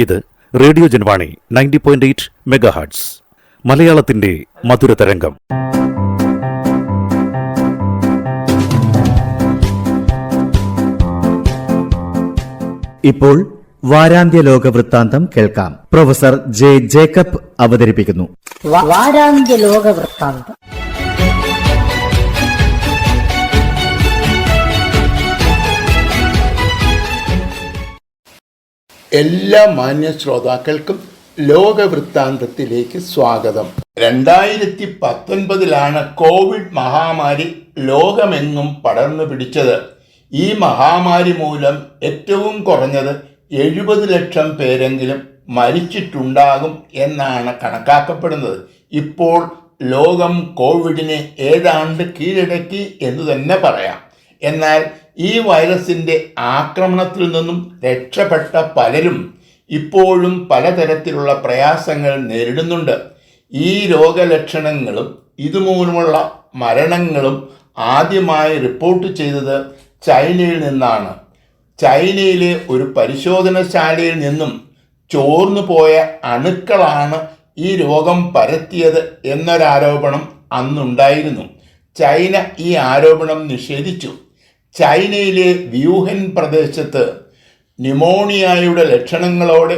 ഇത് radio Janvani 90.8 megahertz മലയാളത്തിന്റെ മധുരതരംഗം. ഇപ്പോൾ വാരാന്ത്യ ലോക വൃത്താന്തം കേൾക്കാം. പ്രൊഫസർ ജെ ജേക്കബ് അവതരിപ്പിക്കുന്നു. വാരാന്ത്യ ലോക വൃത്താന്തം. എല്ലാ മാന്യ ശ്രോതാക്കൾക്കും ലോകവൃത്താന്തത്തിലേക്ക് സ്വാഗതം. 2019 കോവിഡ് മഹാമാരി ലോകമെങ്ങും പടർന്നു പിടിച്ചത്. ഈ മഹാമാരി മൂലം ഏറ്റവും കുറഞ്ഞത് 70 ലക്ഷം പേരെങ്കിലും മരിച്ചിട്ടുണ്ടാകും എന്നാണ് കണക്കാക്കപ്പെടുന്നത്. ഇപ്പോൾ ലോകം കോവിഡിനെ ഏതാണ്ട് കീഴടക്കി എന്ന് തന്നെ പറയാം. എന്നാൽ ഈ വൈറസിൻ്റെ ആക്രമണത്തിൽ നിന്നും രക്ഷപ്പെട്ട പലരും ഇപ്പോഴും പലതരത്തിലുള്ള പ്രയാസങ്ങൾ നേരിടുന്നുണ്ട്. ഈ രോഗലക്ഷണങ്ങളും ഇതുമൂലമുള്ള മരണങ്ങളും ആദ്യമായി റിപ്പോർട്ട് ചെയ്തത് ചൈനയിൽ നിന്നാണ്. ചൈനയിലെ ഒരു പരിശോധനശാലയിൽ നിന്നും ചോർന്നു പോയ അണുക്കളാണ് ഈ രോഗം പരത്തിയത് എന്നൊരാരോപണം അന്നുണ്ടായിരുന്നു. ചൈന ഈ ആരോപണം നിഷേധിച്ചു. ചൈനയിലെ വ്യൂഹൻ പ്രദേശത്ത് ന്യൂമോണിയയുടെ ലക്ഷണങ്ങളോടെ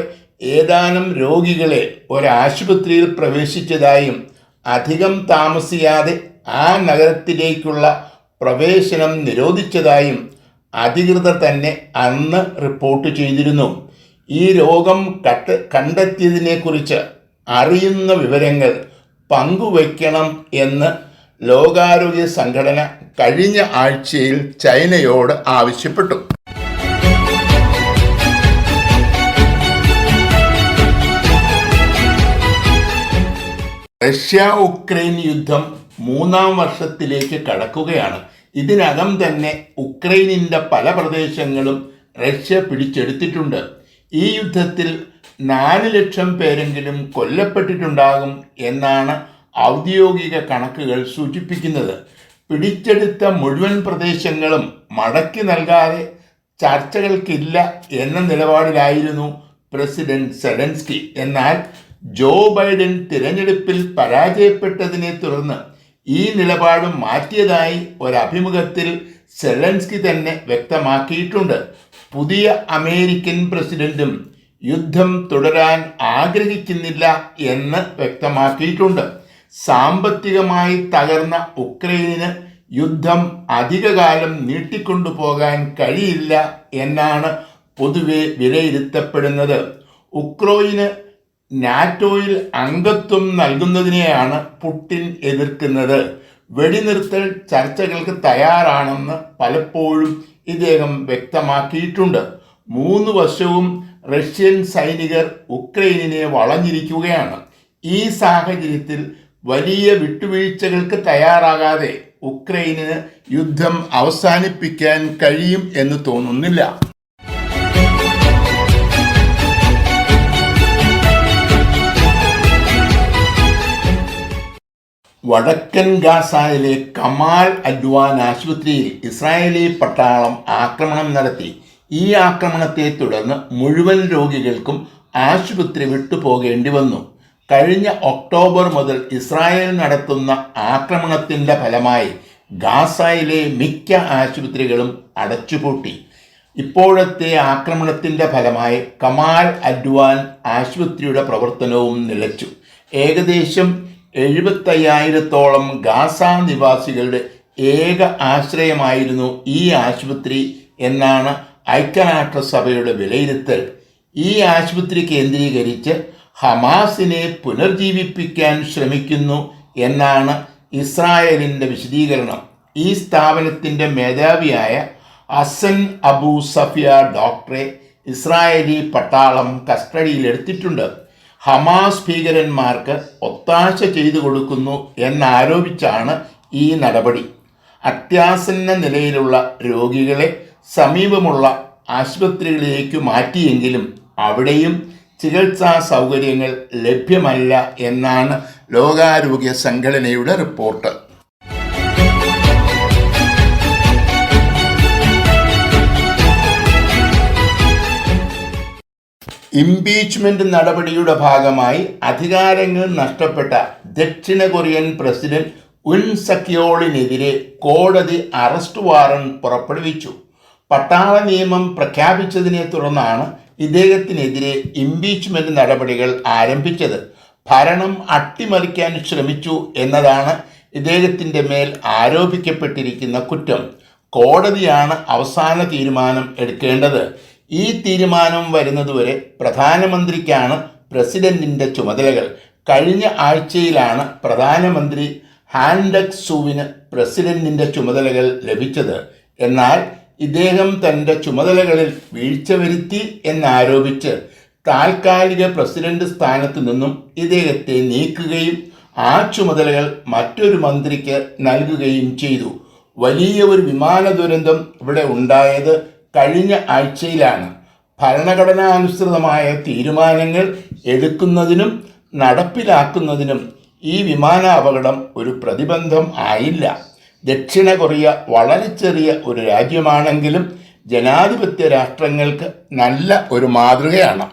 ഏതാനും രോഗികളെ ഒരാശുപത്രിയിൽ പ്രവേശിച്ചതായും അധികം താമസിയാതെ ആ നഗരത്തിലേക്കുള്ള പ്രവേശനം നിരോധിച്ചതായും അധികൃതർ തന്നെ അന്ന് റിപ്പോർട്ട് ചെയ്തിരുന്നു. ഈ രോഗം കണ്ടെത്തിയതിനെക്കുറിച്ച് അറിയുന്ന വിവരങ്ങൾ പങ്കുവയ്ക്കണം എന്ന് ലോകാരോഗ്യ സംഘടന കഴിഞ്ഞ ആഴ്ചയിൽ ചൈനയോട് ആവശ്യപ്പെട്ടു. റഷ്യ ഉക്രൈൻ യുദ്ധം 3-ാം വർഷത്തിലേക്ക് കടക്കുകയാണ്. ഇതിനകം തന്നെ ഉക്രൈനിൻ്റെ പല പ്രദേശങ്ങളും റഷ്യ പിടിച്ചെടുത്തിട്ടുണ്ട്. ഈ യുദ്ധത്തിൽ 4 ലക്ഷം പേരെങ്കിലും കൊല്ലപ്പെട്ടിട്ടുണ്ടാകും എന്നാണ് ഔദ്യോഗിക കണക്കുകൾ സൂചിപ്പിക്കുന്നത്. പിടിച്ചെടുത്ത മുഴുവൻ പ്രദേശങ്ങളും മടക്കി നൽകാതെ ചർച്ചകൾക്കില്ല എന്ന നിലപാടിലായിരുന്നു പ്രസിഡന്റ് സെലൻസ്കി. എന്നാൽ ജോ ബൈഡൻ തിരഞ്ഞെടുപ്പിൽ പരാജയപ്പെട്ടതിനെ തുടർന്ന് ഈ നിലപാട് മാറ്റിയതായി ഒരഭിമുഖത്തിൽ സെലൻസ്കി തന്നെ വ്യക്തമാക്കിയിട്ടുണ്ട്. പുതിയ അമേരിക്കൻ പ്രസിഡന്റും യുദ്ധം തുടരാൻ ആഗ്രഹിക്കുന്നില്ല എന്ന് വ്യക്തമാക്കിയിട്ടുണ്ട്. സാമ്പത്തികമായി തകർന്ന ഉക്രൈനിന് യുദ്ധം അധികകാലം നീട്ടിക്കൊണ്ടുപോകാൻ കഴിയില്ല എന്നാണ് പൊതുവെ വിലയിരുത്തപ്പെടുന്നത്. ഉക്രൈന് നാറ്റോയിൽ അംഗത്വം നൽകുന്നതിനെയാണ് പുടിൻ എതിർക്കുന്നത്. വെടിനിർത്തൽ ചർച്ചകൾക്ക് തയ്യാറാണെന്ന് പലപ്പോഴും ഇദ്ദേഹം വ്യക്തമാക്കിയിട്ടുണ്ട്. 3 വശവും റഷ്യൻ സൈനികർ ഉക്രൈനിനെ വളഞ്ഞിരിക്കുകയാണ്. ഈ സാഹചര്യത്തിൽ വലിയ വിട്ടുവീഴ്ചകൾക്ക് തയ്യാറാകാതെ ഉക്രൈനിന് യുദ്ധം അവസാനിപ്പിക്കാൻ കഴിയും എന്ന് തോന്നുന്നില്ല. വടക്കൻ ഗാസയിലെ കമാൽ അഡ്വാൻ ആശുപത്രിയിൽ ഇസ്രായേലി പട്ടാളം ആക്രമണം നടത്തി. ഈ ആക്രമണത്തെ തുടർന്ന് മുഴുവൻ രോഗികൾക്കും ആശുപത്രി വിട്ടുപോകേണ്ടി വന്നു. കഴിഞ്ഞ ഒക്ടോബർ മുതൽ ഇസ്രായേൽ നടത്തുന്ന ആക്രമണത്തിൻ്റെ ഫലമായി ഗാസയിലെ മിക്ക ആശുപത്രികളും അടച്ചുപൂട്ടി. ഇപ്പോഴത്തെ ആക്രമണത്തിൻ്റെ ഫലമായി കമാൽ അഡ്വാൻ ആശുപത്രിയുടെ പ്രവർത്തനവും നിലച്ചു. ഏകദേശം 75,000-ഓളം ഗാസ നിവാസികളുടെ ഏക ആശ്രയമായിരുന്നു ഈ ആശുപത്രി എന്നാണ് ഐക്യരാഷ്ട്രസഭയുടെ വിലയിരുത്തൽ. ഈ ആശുപത്രി കേന്ദ്രീകരിച്ച് ഹമാസിനെ പുനർജീവിപ്പിക്കാൻ ശ്രമിക്കുന്നു എന്നാണ് ഇസ്രായേലിൻ്റെ വിശദീകരണം. ഈ സ്ഥാപനത്തിൻ്റെ മേധാവിയായ ഹസൻ അബു സഫിയ ഡോക്ടറെ ഇസ്രായേലി പട്ടാളം കസ്റ്റഡിയിലെടുത്തിട്ടുണ്ട്. ഹമാസ് ഭീകരന്മാർക്ക് ഒത്താശ ചെയ്തു കൊടുക്കുന്നു എന്നാരോപിച്ചാണ് ഈ നടപടി. അത്യാസന്ന നിലയിലുള്ള രോഗികളെ സമീപമുള്ള ആശുപത്രികളിലേക്ക് മാറ്റിയെങ്കിലും അവിടെയും ചികിത്സാ സൗകര്യങ്ങൾ ലഭ്യമല്ല എന്നാണ് ലോകാരോഗ്യ സംഘടനയുടെ റിപ്പോർട്ട്. ഇംപീച്ച്മെന്റ് നടപടിയുടെ ഭാഗമായി അധികാരങ്ങൾ നഷ്ടപ്പെട്ട ദക്ഷിണ കൊറിയൻ പ്രസിഡന്റ് ഉൻ സക്യോളിനെതിരെ കോടതി അറസ്റ്റ് വാറണ്ട് പുറപ്പെടുവിച്ചു. പട്ടാള നിയമം പ്രഖ്യാപിച്ചതിനെ തുടർന്നാണ് ഇദ്ദേഹത്തിനെതിരെ ഇംപീച്ച്മെന്റ് നടപടികൾ ആരംഭിച്ചത്. ഭരണം അട്ടിമറിക്കാൻ ശ്രമിച്ചു എന്നതാണ് ഇദ്ദേഹത്തിൻ്റെ മേൽ ആരോപിക്കപ്പെട്ടിരിക്കുന്ന കുറ്റം. കോടതിയാണ് അവസാന തീരുമാനം എടുക്കേണ്ടത്. ഈ തീരുമാനം വരുന്നതുവരെ പ്രധാനമന്ത്രിക്കാണ് പ്രസിഡന്റിൻ്റെ ചുമതലകൾ. കഴിഞ്ഞ ആഴ്ചയിലാണ് പ്രധാനമന്ത്രി ഹാൻ ഡക് സൂവിന് പ്രസിഡന്റിൻ്റെ ചുമതലകൾ ലഭിച്ചത്. എന്നാൽ ഇദ്ദേഹം തൻ്റെ ചുമതലകളിൽ വീഴ്ച വരുത്തി എന്നാരോപിച്ച് താൽക്കാലിക പ്രസിഡന്റ് സ്ഥാനത്തു നിന്നും ഇദ്ദേഹത്തെ നീക്കുകയും ആ ചുമതലകൾ മറ്റൊരു മന്ത്രിക്ക് നൽകുകയും ചെയ്തു. വലിയ ഒരു വിമാന ദുരന്തം ഇവിടെ ഉണ്ടായത് കഴിഞ്ഞ ആഴ്ചയിലാണ്. ഭരണഘടനാനുസൃതമായ തീരുമാനങ്ങൾ എടുക്കുന്നതിനും നടപ്പിലാക്കുന്നതിനും ഈ വിമാന അപകടം ഒരു പ്രതിബന്ധം ആയില്ല. ദക്ഷിണ കൊറിയ വളരെ ചെറിയ ഒരു രാജ്യമാണെങ്കിലും ജനാധിപത്യ രാഷ്ട്രങ്ങൾക്ക് നല്ല ഒരു മാതൃകയാണ്.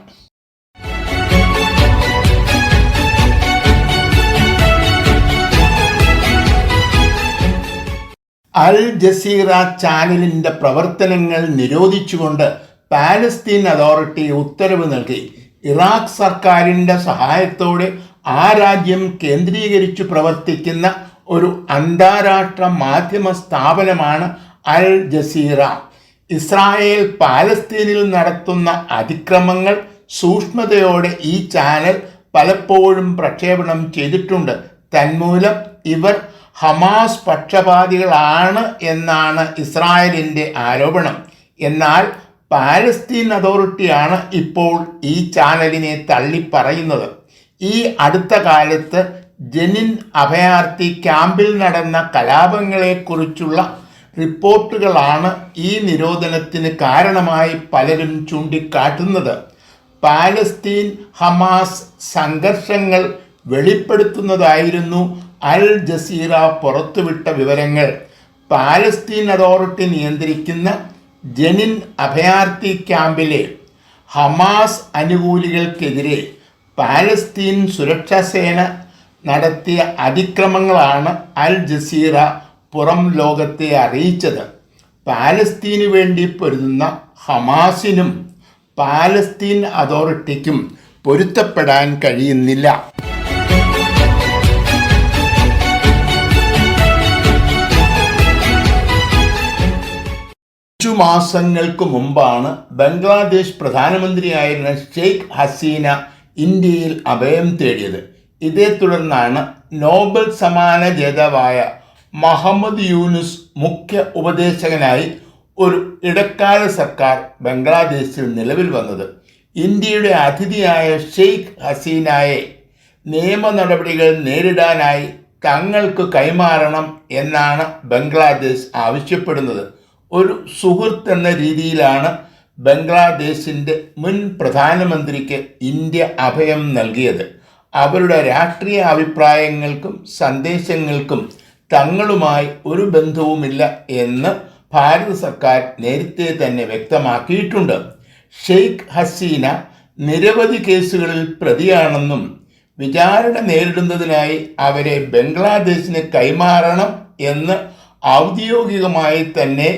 അൽ ജസീറ ചാനലിൻ്റെ പ്രവർത്തനങ്ങൾ നിരോധിച്ചുകൊണ്ട് പാലസ്തീൻ അതോറിറ്റി ഉത്തരവ് നൽകി. ഇറാഖ് സർക്കാരിൻ്റെ സഹായത്തോടെ ആ രാജ്യം കേന്ദ്രീകരിച്ചു പ്രവർത്തിക്കുന്ന ഒരു അന്താരാഷ്ട്ര മാധ്യമ സ്ഥാപനമാണ് അൽ ജസീറ. ഇസ്രായേൽ പാലസ്തീനിൽ നടത്തുന്ന അതിക്രമങ്ങൾ സൂക്ഷ്മതയോടെ ഈ ചാനൽ പലപ്പോഴും പ്രക്ഷേപണം ചെയ്തിട്ടുണ്ട്. തന്മൂലം ഇവർ ഹമാസ് പക്ഷപാതികളാണ് എന്നാണ് ഇസ്രായേലിൻ്റെ ആരോപണം. എന്നാൽ പാലസ്തീൻ അതോറിറ്റിയാണ് ഇപ്പോൾ ഈ ചാനലിനെ തള്ളിപ്പറയുന്നത്. ഈ അടുത്ത കാലത്ത് ജനിൻ അഭയാർത്ഥി ക്യാമ്പിൽ നടന്ന കലാപങ്ങളെക്കുറിച്ചുള്ള റിപ്പോർട്ടുകളാണ് ഈ നിരോധനത്തിന് കാരണമായി പലരും ചൂണ്ടിക്കാട്ടുന്നത്. പാലസ്തീൻ ഹമാസ് സംഘർഷങ്ങൾ വെളിപ്പെടുത്തുന്നതായിരുന്നു അൽ ജസീറ പുറത്തുവിട്ട വിവരങ്ങൾ. പാലസ്തീൻ അതോറിറ്റി നിയന്ത്രിക്കുന്ന ജനിൻ അഭയാർത്ഥി ക്യാമ്പിലെ ഹമാസ് അനുകൂലികൾക്കെതിരെ പാലസ്തീൻ സുരക്ഷാ സേന നടത്തിയ അതിക്രമങ്ങളാണ് അൽ ജസീറ പുറം ലോകത്തെ അറിയിച്ചത്. പാലസ്തീനു വേണ്ടി പൊരുതുന്ന ഹമാസിനും പാലസ്തീൻ അതോറിറ്റിക്കും പൊരുത്തപ്പെടാൻ കഴിയുന്നില്ല. മാസങ്ങൾക്ക് മുമ്പാണ് ബംഗ്ലാദേശ് പ്രധാനമന്ത്രിയായിരുന്ന ഷെയ്ഖ് ഹസീന ഇന്ത്യയിൽ അഭയം തേടിയത്. ഇതേ തുടർന്നാണ് നോബൽ സമ്മാന ജേതാവായ മുഹമ്മദ് യൂനുസ് മുഖ്യ ഉപദേശകനായി ഒരു ഇടക്കാല സർക്കാർ ബംഗ്ലാദേശിൽ നിലവിൽ വന്നത്. ഇന്ത്യയുടെ അതിഥിയായ ഷെയ്ഖ് ഹസീനയെ നിയമ നടപടികൾ നേരിടാനായി തങ്ങൾക്ക് കൈമാറണം എന്നാണ് ബംഗ്ലാദേശ് ആവശ്യപ്പെടുന്നത്. ഒരു സുഹൃത്ത് എന്ന രീതിയിലാണ് ബംഗ്ലാദേശിൻ്റെ മുൻ പ്രധാനമന്ത്രിക്ക് ഇന്ത്യ അഭയം നൽകിയത്. അവരുടെ രാഷ്ട്രീയ അഭിപ്രായങ്ങൾക്കും സന്ദേശങ്ങൾക്കും തങ്ങളുമായി ഒരു ബന്ധവുമില്ല എന്ന് ഭാരത സർക്കാർ നേരത്തെ തന്നെ വ്യക്തമാക്കിയിട്ടുണ്ട്. ഷെയ്ഖ് ഹസീന നിരവധി കേസുകളിൽ പ്രതിയാണെന്നും വിചാരണ നേരിടുന്നതിനായി അവരെ ബംഗ്ലാദേശിന് കൈമാറണം എന്ന് ഔദ്യോഗികമായി തന്നെ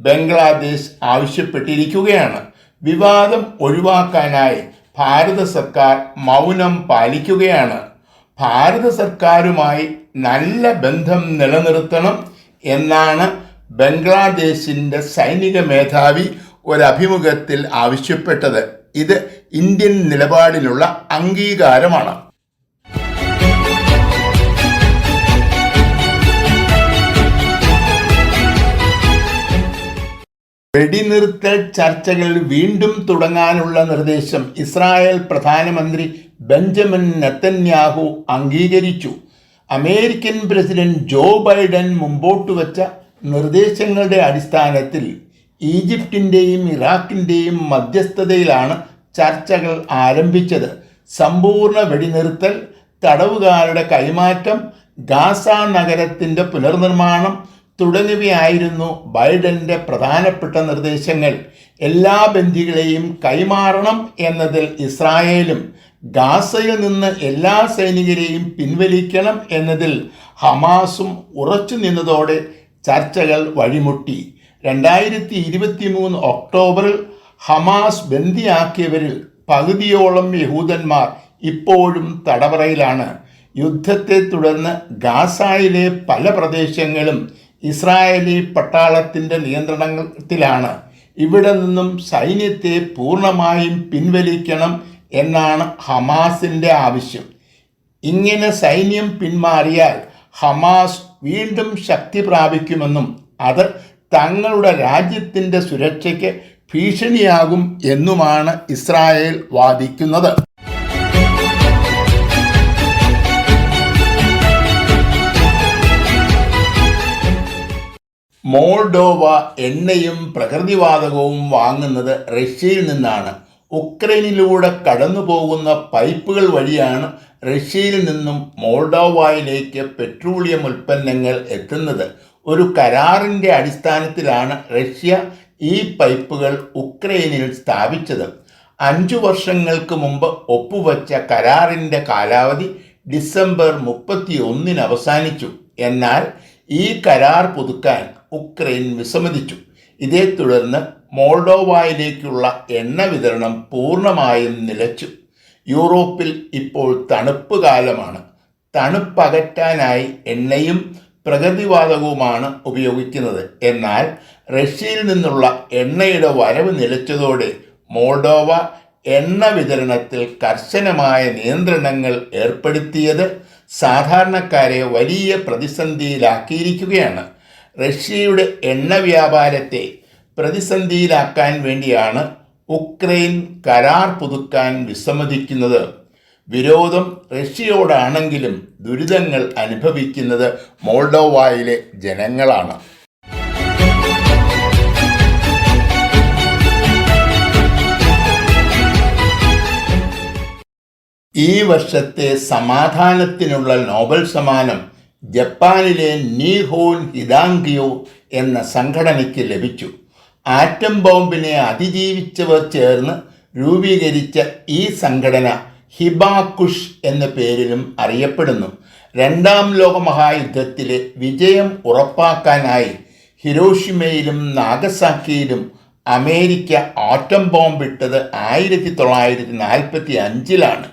ബംഗ്ലാദേശ് ആവശ്യപ്പെട്ടിരിക്കുകയാണ്. വിവാദം ഒഴിവാക്കാനായി ഭാരത സർക്കാർ മൗനം പാലിക്കുകയാണ്. ഭാരത സർക്കാരുമായി നല്ല ബന്ധം നിലനിർത്തണം എന്നാണ് ബംഗ്ലാദേശിൻ്റെ സൈനിക മേധാവി ഒരഭിമുഖത്തിൽ ആവശ്യപ്പെട്ടത്. ഇത് ഇന്ത്യൻ നിലപാടിനുള്ള അംഗീകാരമാണ്. വെടിനിർത്തൽ ചർച്ചകൾ വീണ്ടും തുടങ്ങാനുള്ള നിർദ്ദേശം ഇസ്രായേൽ പ്രധാനമന്ത്രി ബെഞ്ചമിൻ നെതന്യാഹു അംഗീകരിച്ചു. അമേരിക്കൻ പ്രസിഡന്റ് ജോ ബൈഡൻ മുമ്പോട്ട് വച്ച നിർദ്ദേശങ്ങളുടെ അടിസ്ഥാനത്തിൽ ഈജിപ്തിൻ്റെയും ഇറാഖിൻ്റെയും മധ്യസ്ഥതയിലാണ് ചർച്ചകൾ ആരംഭിച്ചത്. സമ്പൂർണ്ണ വെടിനിർത്തൽ, തടവുകാരുടെ കൈമാറ്റം, ഗാസ നഗരത്തിൻ്റെ പുനർനിർമ്മാണം തുടങ്ങിയവയായിരുന്നു ബൈഡന്റെ പ്രധാനപ്പെട്ട നിർദ്ദേശങ്ങൾ. എല്ലാ ബന്ദികളെയും കൈമാറണം എന്നതിൽ ഇസ്രായേലും ഗാസയിൽ നിന്ന് എല്ലാ സൈനികരെയും പിൻവലിക്കണം എന്നതിൽ ഹമാസും ഉറച്ചു നിന്നതോടെ ചർച്ചകൾ വഴിമുട്ടി. 2023 ഒക്ടോബറിൽ ഹമാസ് ബന്ദിയാക്കിയവരിൽ പകുതിയോളം യഹൂദന്മാർ ഇപ്പോഴും തടവറയിലാണ്. യുദ്ധത്തെ തുടർന്ന് ഗാസയിലെ പല പ്രദേശങ്ങളും ഇസ്രായേലി പട്ടാളത്തിൻ്റെ നിയന്ത്രണത്തിലാണ്. ഇവിടെ നിന്നും സൈന്യത്തെ പൂർണ്ണമായും പിൻവലിക്കണം എന്നാണ് ഹമാസിൻ്റെ ആവശ്യം. ഇങ്ങനെ സൈന്യം പിന്മാറിയാൽ ഹമാസ് വീണ്ടും ശക്തി പ്രാപിക്കുമെന്നും അത് തങ്ങളുടെ രാജ്യത്തിൻ്റെ സുരക്ഷയ്ക്ക് ഭീഷണിയാകും എന്നുമാണ് ഇസ്രായേൽ വാദിക്കുന്നത്. മോൾഡോവ എണ്ണയും പ്രകൃതിവാതകവും വാങ്ങുന്നത് റഷ്യയിൽ നിന്നാണ്. ഉക്രൈനിലൂടെ കടന്നു പോകുന്ന പൈപ്പുകൾ വഴിയാണ് റഷ്യയിൽ നിന്നും മോൾഡോവയിലേക്ക് പെട്രോളിയം ഉൽപ്പന്നങ്ങൾ എത്തുന്നത്. ഒരു കരാറിൻ്റെ അടിസ്ഥാനത്തിലാണ് റഷ്യ ഈ പൈപ്പുകൾ ഉക്രൈനിൽ സ്ഥാപിച്ചത്. 5 വർഷങ്ങൾക്ക് മുമ്പ് ഒപ്പുവെച്ച കരാറിൻ്റെ കാലാവധി ഡിസംബർ 31 അവസാനിച്ചു. എന്നാൽ ഈ കരാർ പുതുക്കാൻ ഉക്രൈൻ വിസമ്മതിച്ചു. ഇതേ തുടർന്ന് മോൾഡോവയിലേക്കുള്ള എണ്ണ വിതരണം പൂർണ്ണമായും നിലച്ചു. യൂറോപ്പിൽ ഇപ്പോൾ തണുപ്പ് കാലമാണ്. തണുപ്പകറ്റാനായി എണ്ണയും പ്രകൃതിവാതകവുമാണ് ഉപയോഗിക്കുന്നത്. എന്നാൽ റഷ്യയിൽ നിന്നുള്ള എണ്ണയുടെ വരവ് നിലച്ചതോടെ മോൾഡോവ എണ്ണ വിതരണത്തിൽ കർശനമായ നിയന്ത്രണങ്ങൾ ഏർപ്പെടുത്തിയത് സാധാരണക്കാരെ വലിയ പ്രതിസന്ധിയിലാക്കിയിരിക്കുകയാണ്. റഷ്യയുടെ എണ്ണ വ്യാപാരത്തെ പ്രതിസന്ധിയിലാക്കാൻ വേണ്ടിയാണ് ഉക്രൈൻ കരാർ പുതുക്കാൻ വിസമ്മതിക്കുന്നത്. വിരോധം റഷ്യയോടാണെങ്കിലും ദുരിതങ്ങൾ അനുഭവിക്കുന്നത് മോൾഡോവയിലെ ജനങ്ങളാണ്. ഈ വർഷത്തെ സമാധാനത്തിനുള്ള നോബൽ സമ്മാനം ജപ്പാനിലെ നീഹോൻ ഹിദാങ്കിയോ എന്ന സംഘടനയ്ക്ക് ലഭിച്ചു. ആറ്റം ബോംബിനെ അതിജീവിച്ചവർ ചേർന്ന് രൂപീകരിച്ച ഈ സംഘടന ഹിബാക്കുഷ് എന്ന പേരിലും അറിയപ്പെടുന്നു. 2ാം ലോകമഹായുദ്ധത്തിലെ വിജയം ഉറപ്പാക്കാനായി ഹിരോഷിമയിലും നാഗസാക്കിയിലും അമേരിക്ക ആറ്റം ബോംബിട്ടത് 1945-ലാണ്.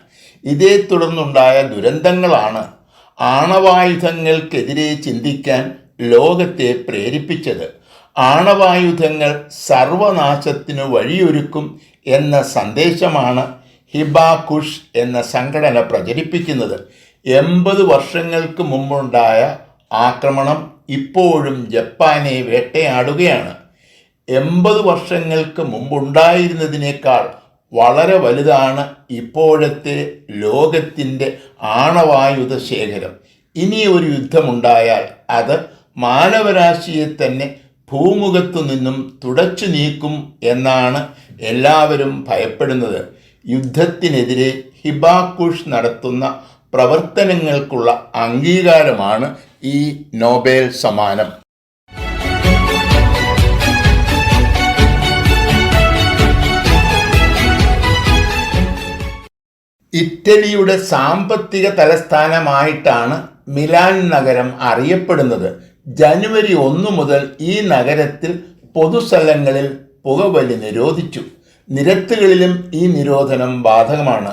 ഇതേ തുടർന്നുണ്ടായ ദുരന്തങ്ങളാണ് ആണവായുധങ്ങൾക്കെതിരെ ചിന്തിക്കാൻ ലോകത്തെ പ്രേരിപ്പിച്ചത്. ആണവായുധങ്ങൾ സർവനാശത്തിനു വഴിയൊരുക്കും എന്ന സന്ദേശമാണ് ഹിബാക്കുഷ് എന്ന സംഘടന പ്രചരിപ്പിക്കുന്നത്. 80 വർഷങ്ങൾക്ക് മുമ്പുണ്ടായ ആക്രമണം ഇപ്പോഴും ജപ്പാനെ വേട്ടയാടുകയാണ്. 80 വർഷങ്ങൾക്ക് മുമ്പുണ്ടായിരുന്നതിനേക്കാൾ വളരെ വലുതാണ് ഇപ്പോഴത്തെ ലോകത്തിൻ്റെ ആണവായുധ ശേഖരം. ഇനി ഒരു യുദ്ധമുണ്ടായാൽ അത് മാനവരാശിയെ തന്നെ ഭൂമുഖത്തു നിന്നും തുടച്ചു നീക്കും എന്നാണ് എല്ലാവരും ഭയപ്പെടുന്നത്. യുദ്ധത്തിനെതിരെ ഹിബാക്കുഷ് നടത്തുന്ന പ്രവർത്തനങ്ങൾക്കുള്ള അംഗീകാരമാണ് ഈ നോബൽ സമ്മാനം. ഇറ്റലിയുടെ സാമ്പത്തിക തലസ്ഥാനമായിട്ടാണ് മിലാൻ നഗരം അറിയപ്പെടുന്നത്. ജനുവരി 1 മുതൽ ഈ നഗരത്തിൽ പൊതുസ്ഥലങ്ങളിൽ പുകവലി നിരോധിച്ചു. നിരത്തുകളിലും ഈ നിരോധനം ബാധകമാണ്.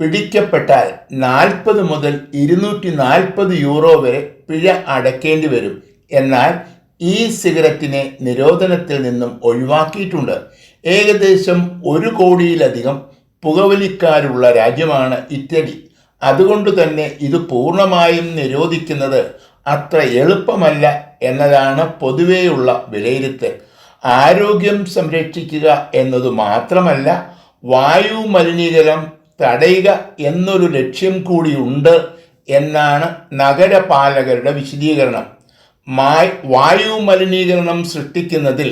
പിടിക്കപ്പെട്ടാൽ 40 മുതൽ 240 യൂറോ വരെ പിഴ അടയ്ക്കേണ്ടി വരും. എന്നാൽ ഈ സിഗരറ്റിനെ നിരോധനത്തിൽ നിന്നും ഒഴിവാക്കിയിട്ടുണ്ട്. ഏകദേശം 1 കോടിയിലധികം പുകവലിക്കാരുള്ള രാജ്യമാണ് ഇറ്റലി. അതുകൊണ്ട് തന്നെ ഇത് പൂർണ്ണമായും നിരോധിക്കുന്നത് അത്ര എളുപ്പമല്ല എന്നതാണ് പൊതുവെയുള്ള വിലയിരുത്തൽ. ആരോഗ്യം സംരക്ഷിക്കുക എന്നതു മാത്രമല്ല, വായു മലിനീകരണം തടയുക എന്നൊരു ലക്ഷ്യം കൂടിയുണ്ട് എന്നാണ് നഗരപാലകരുടെ വിശദീകരണം. വായു മലിനീകരണം സൃഷ്ടിക്കുന്നതിൽ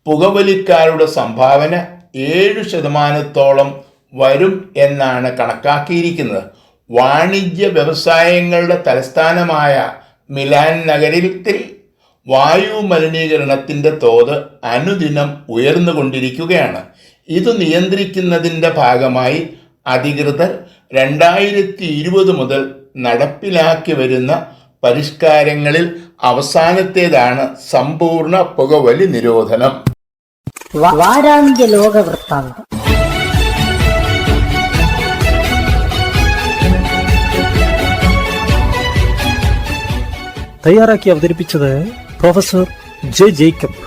പുകവലിക്കാരുടെ സംഭാവന 7% വരും എന്നാണ് കണക്കാക്കിയിരിക്കുന്നത്. വാണിജ്യ വ്യവസായങ്ങളുടെ തലസ്ഥാനമായ മിലാൻ നഗരത്തിൽ വായു മലിനീകരണത്തിൻ്റെ തോത് അനുദിനം ഉയർന്നുകൊണ്ടിരിക്കുകയാണ്. ഇത് നിയന്ത്രിക്കുന്നതിൻ്റെ ഭാഗമായി അധികൃതർ 2020 മുതൽ നടപ്പിലാക്കി വരുന്ന പരിഷ്കാരങ്ങളിൽ അവസാനത്തേതാണ് സമ്പൂർണ്ണ പുകവലി നിരോധനം. വാരാന്ത്യ ലോക വൃത്താന്തം. തയ്യാറാക്കി അവതരിപ്പിച്ചത് പ്രൊഫസർ ജെ ജേക്കബ്.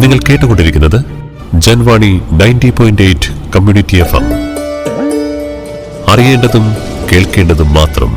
നിങ്ങൾ കേട്ടുകൊണ്ടിരിക്കുന്നത് ജൻവാണി 90.8 കമ്മ്യൂണിറ്റി FM. അറിയേണ്ടതും കേൾക്കേണ്ടതും മാത്രം.